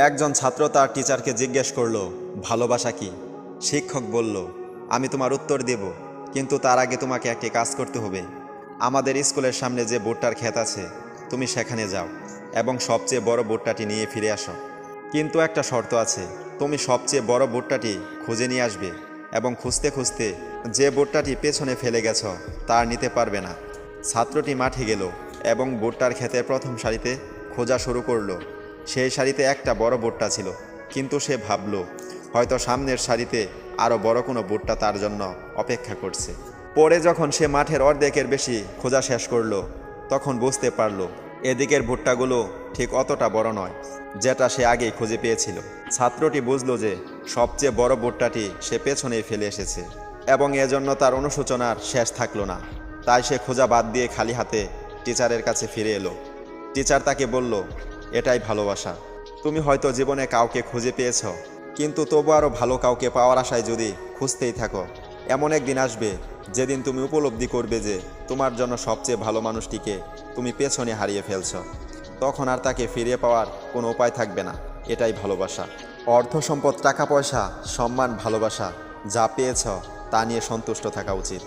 একজন ছাত্র তার টিচারকে জিজ্ঞেস করলো, ভালোবাসা কি? শিক্ষক বলল, আমি তোমার উত্তর দেব, কিন্তু তার আগে তোমাকে একটি কাজ করতে হবে। আমাদের স্কুলের সামনে যে ভুট্টার ক্ষেত আছে, তুমি সেখানে যাও এবং সবচেয়ে বড় ভুট্টাটি নিয়ে ফিরে আসো। কিন্তু একটা শর্ত আছে, তুমি সবচেয়ে বড় ভুট্টাটি খুঁজে নিয়ে আসবে এবং খুঁজতে খুঁজতে যে ভুট্টাটি পেছনে ফেলে গেছ তার নিতে পারবে না। ছাত্রটি মাঠে গেল এবং ভুট্টার ক্ষেতের প্রথম সারিতে খোঁজা শুরু করলো। সেই সারিতে একটা বড় ভুট্টা ছিল, কিন্তু সে ভাবল হয়তো সামনের সারিতে আরও বড় কোনো ভুট্টা তার জন্য অপেক্ষা করছে। পরে যখন সে মাঠের অর্ধেকের বেশি খোঁজা শেষ করলো, তখন বুঝতে পারল এদিকের ভুট্টাগুলো ঠিক অতটা বড় নয় যেটা সে আগেই খুঁজে পেয়েছিল। ছাত্রটি বুঝল যে সবচেয়ে বড় ভুট্টাটি সে পেছনেই ফেলে এসেছে এবং এজন্য তার অনুশোচনার শেষ থাকলো না। তাই সে খোঁজা বাদ দিয়ে খালি হাতে টিচারের কাছে ফিরে এলো। টিচার তাকে বলল, এটাই ভালোবাসা। তুমি হয়তো জীবনে কাউকে খুঁজে পেয়েছ, কিন্তু তবু আরও ভালো কাউকে পাওয়ার আশায় যদি খুঁজতেই থাকো, এমন একদিন আসবে যেদিন তুমি উপলব্ধি করবে যে তোমার জন্য সবচেয়ে ভালো মানুষটিকে তুমি পেছনে হারিয়ে ফেলছ। তখন আর তাকে ফিরিয়ে পাওয়ার কোনো উপায় থাকবে না। এটাই ভালোবাসা। অর্থ সম্পদ, টাকা পয়সা, সম্মান, ভালোবাসা যা পেয়েছ তা নিয়ে সন্তুষ্ট থাকা উচিত।